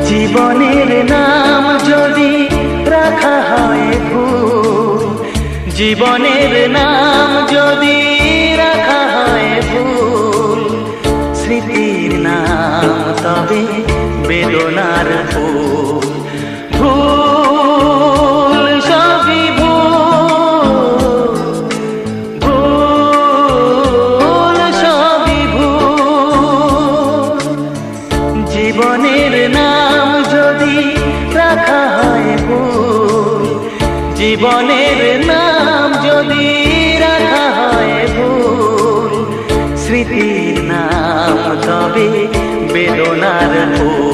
জীবনের নাম যদি রাখা হয় ভুল, জীবনের নাম যদি রাখা হয় ভুল, স্মৃতির নাম তবে বেদনার ফুল। ভুল সবই ভুল, ভুল সবই ভুল। জীবনের নাম যদি রাখা হয় ভুল, জীবনের নাম যদি রাখা হয় ভুল, স্মৃতির নাম তবে বেদনার ফুল।